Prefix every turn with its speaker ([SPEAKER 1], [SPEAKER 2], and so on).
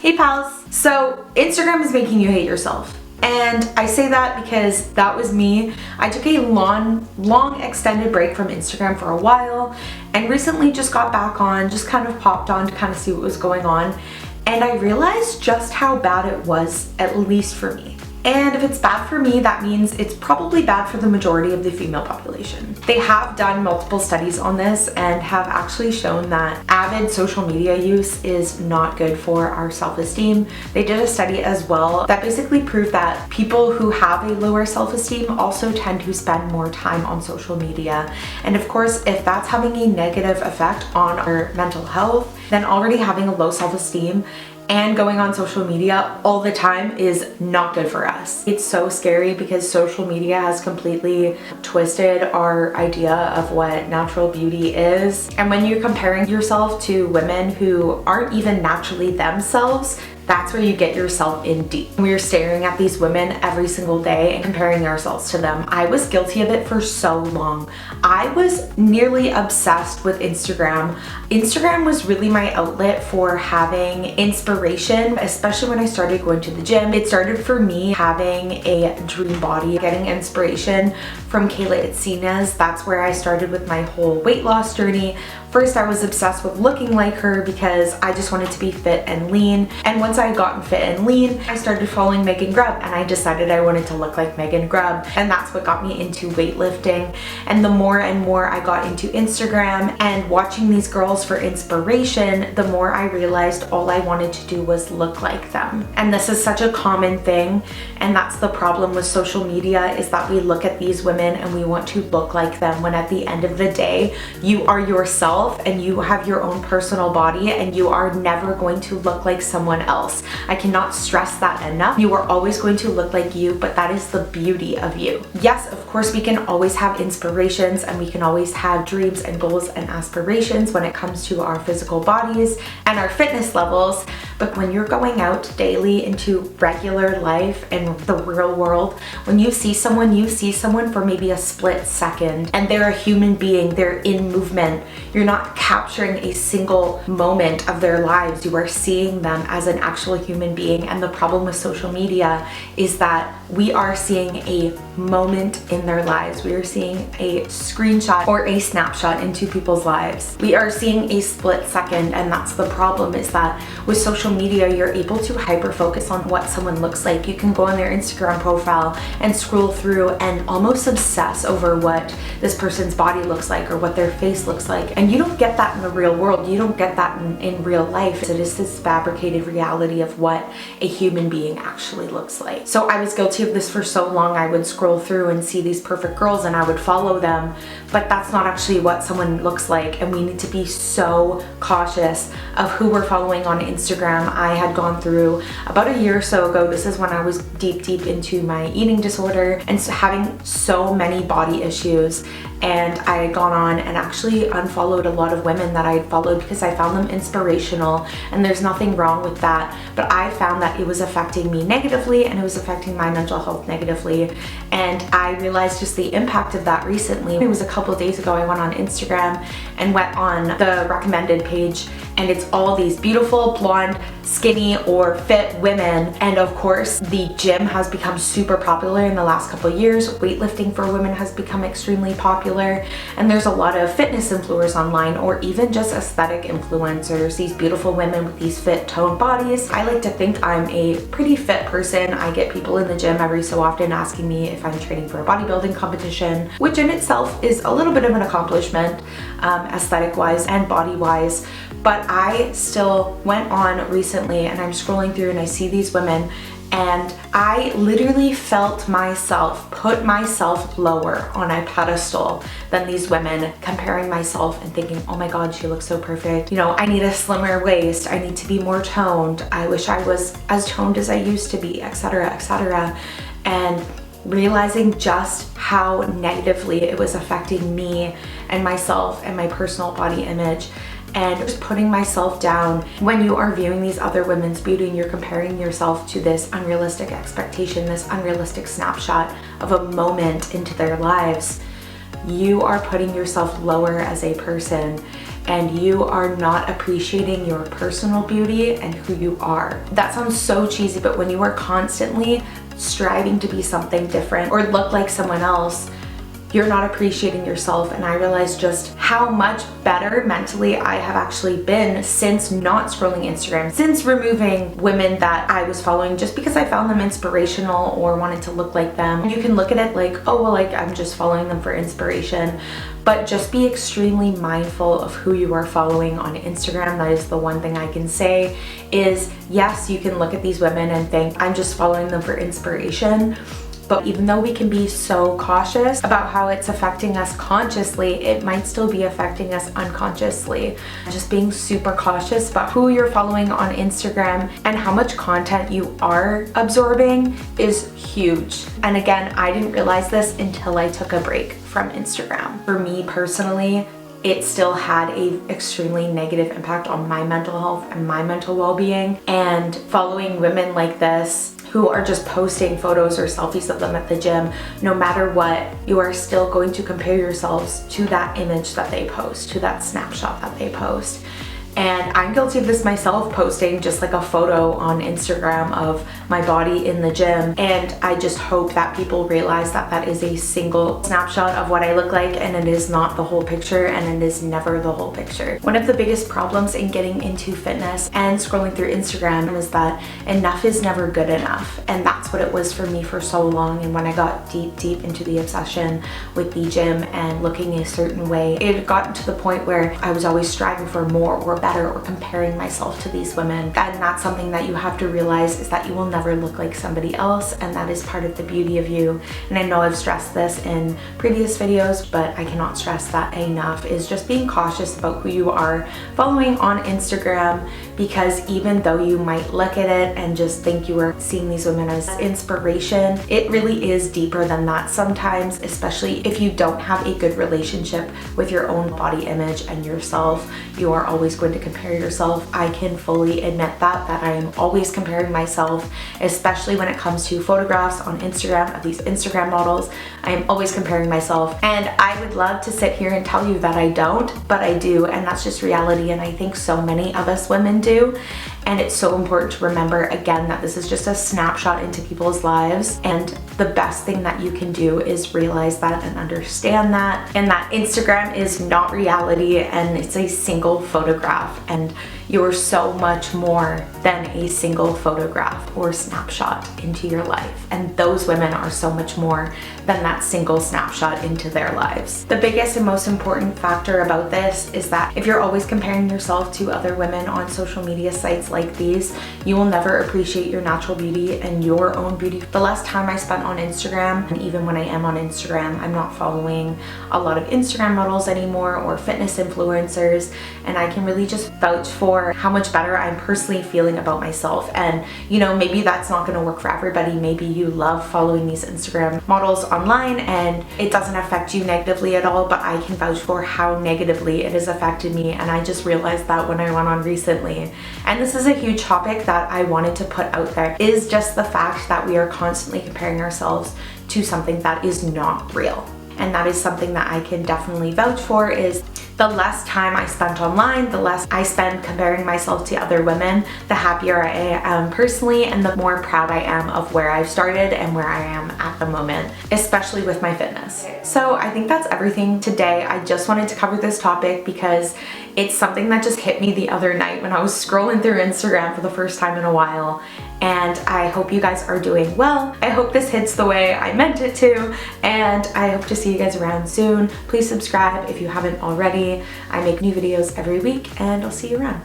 [SPEAKER 1] Hey pals! So Instagram is making you hate yourself. And I say that because that was me. I took a long extended break from Instagram for a while and recently just got back on, just kind of popped on to kind of see what was going on. And I realized just how bad it was, at least for me. And if it's bad for me, that means it's probably bad for the majority of the female population. They have done multiple studies on this and have actually shown that avid social media use is not good for our self-esteem. They did a study as well that basically proved that people who have a lower self-esteem also tend to spend more time on social media. And of course, if that's having a negative effect on our mental health, then already having a low self-esteem and going on social media all the time is not good for us. It's so scary because social media has completely twisted our idea of what natural beauty is. And when you're comparing yourself to women who aren't even naturally themselves, that's where you get yourself in deep. We're staring at these women every single day and comparing ourselves to them. I was guilty of it for so long. I was nearly obsessed with Instagram. Instagram was really my outlet for having inspiration, especially when I started going to the gym. It started for me having a dream body, getting inspiration from Esteem. That's where I started with my whole weight loss journey. First, I was obsessed with looking like her because I just wanted to be fit and lean. And once I had gotten fit and lean, I started following Megan Grubb and I decided I wanted to look like Megan Grubb. And that's what got me into weightlifting. And the more and more I got into Instagram and watching these girls for inspiration, the more I realized all I wanted to do was look like them. And this is such a common thing. And that's the problem with social media, is that we look at these women and we want to look like them, when at the end of the day, you are yourself and you have your own personal body and you are never going to look like someone else. I cannot stress that enough. You are always going to look like you, but that is the beauty of you. Yes, of course, we can always have inspirations and we can always have dreams and goals and aspirations when it comes to our physical bodies and our fitness levels. But when you're going out daily into regular life and the real world, when you see someone for maybe a split second and they're a human being, they're in movement. You're not capturing a single moment of their lives. You are seeing them as an actual human being. And the problem with social media is that we are seeing a moment in their lives. We are seeing a screenshot or a snapshot into people's lives. We are seeing a split second, and that's the problem, is that with social media, you're able to hyper focus on what someone looks like. You can go on their Instagram profile and scroll through and almost obsess over what this person's body looks like or what their face looks like. And you don't get that in the real world. You don't get that in real life. It is this fabricated reality of what a human being actually looks like. So I was guilty of this for so long. I would scroll through and see these perfect girls and I would follow them, but that's not actually what someone looks like. And we need to be so cautious of who we're following on Instagram. I had gone through about a year or so ago. This is when I was deep into my eating disorder and having so many body issues. And I had gone on and actually unfollowed a lot of women that I had followed because I found them inspirational, and there's nothing wrong with that. But I found that it was affecting me negatively and it was affecting my mental health negatively. And I realized just the impact of that recently. It was a couple of days ago, I went on Instagram and went on the recommended page, and it's all these beautiful, blonde, skinny or fit women. And of course, the gym has become super popular in the last couple of years. Weightlifting for women has become extremely popular. And there's a lot of fitness influencers online, or even just aesthetic influencers, these beautiful women with these fit toned bodies. I like to think I'm a pretty fit person. I get people in the gym every so often asking me if I'm training for a bodybuilding competition, which in itself is a little bit of an accomplishment, aesthetic wise and body wise. But I still went on recently and I'm scrolling through and I see these women, and I literally felt myself put myself lower on a pedestal than these women, comparing myself and thinking, oh my God, she looks so perfect. You know, I need a slimmer waist. I need to be more toned. I wish I was as toned as I used to be, etc., etc. And realizing just how negatively it was affecting me and myself and my personal body image. And just putting myself down. When you are viewing these other women's beauty and you're comparing yourself to this unrealistic expectation, this unrealistic snapshot of a moment into their lives, you are putting yourself lower as a person. and you are not appreciating your personal beauty and who you are. That sounds so cheesy, but when you are constantly striving to be something different or look like someone else, you're not appreciating yourself. And I realized just how much better mentally I have actually been since not scrolling Instagram, since removing women that I was following just because I found them inspirational or wanted to look like them. You can look at it like, oh, well, like I'm just following them for inspiration, but just be extremely mindful of who you are following on Instagram. That is the one thing I can say is, yes, you can look at these women and think, I'm just following them for inspiration. But even though we can be so cautious about how it's affecting us consciously, it might still be affecting us unconsciously. Just being super cautious about who you're following on Instagram and how much content you are absorbing is huge. And again, I didn't realize this until I took a break from Instagram. For me personally, it still had an extremely negative impact on my mental health and my mental well-being. And following women like this who are just posting photos or selfies of them at the gym, no matter what, you are still going to compare yourselves to that image that they post, to that snapshot that they post. And I'm guilty of this myself, posting just like a photo on Instagram of my body in the gym. And I just hope that people realize that that is a single snapshot of what I look like, and it is not the whole picture, and it is never the whole picture. One of the biggest problems in getting into fitness and scrolling through Instagram is that enough is never good enough. And that's what it was for me for so long. And when I got deep into the obsession with the gym and looking a certain way, it had gotten to the point where I was always striving for more or better or comparing myself to these women. And that's something that you have to realize, is that you will never look like somebody else, and that is part of the beauty of you. And I know I've stressed this in previous videos, but I cannot stress that enough, is just being cautious about who you are following on Instagram, because even though you might look at it and just think you are seeing these women as inspiration, it really is deeper than that sometimes, especially if you don't have a good relationship with your own body image and yourself. You are always going to compare yourself. I can fully admit that I am always comparing myself, especially when it comes to photographs on Instagram of these Instagram models. I am always comparing myself, and I would love to sit here and tell you that I don't, but I do, and that's just reality. And I think so many of us women do. And it's so important to remember, again, that this is just a snapshot into people's lives. And the best thing that you can do is realize that and understand that, and that Instagram is not reality, and it's a single photograph, and you're so much more than a single photograph or snapshot into your life. And those women are so much more than that single snapshot into their lives. The biggest and most important factor about this is that if you're always comparing yourself to other women on social media sites like these, you will never appreciate your natural beauty and your own beauty. The less time I spent on Instagram, and even when I am on Instagram, I'm not following a lot of Instagram models anymore or fitness influencers, and I can really just vouch for how much better I'm personally feeling about myself. And you know, maybe that's not going to work for everybody. Maybe you love following these Instagram models online and it doesn't affect you negatively at all, but I can vouch for how negatively it has affected me. And I just realized that when I went on recently. And this is a huge topic that I wanted to put out there, is just the fact that we are constantly comparing ourselves to something that is not real. And that is something that I can definitely vouch for, is the less time I spent online, the less I spend comparing myself to other women, the happier I am personally, and the more proud I am of where I've started and where I am at the moment, especially with my fitness. So I think that's everything today. I just wanted to cover this topic because it's something that just hit me the other night when I was scrolling through Instagram for the first time in a while. And I hope you guys are doing well. I hope this hits the way I meant it to, and I hope to see you guys around soon. Please subscribe if you haven't already. I make new videos every week, and I'll see you around.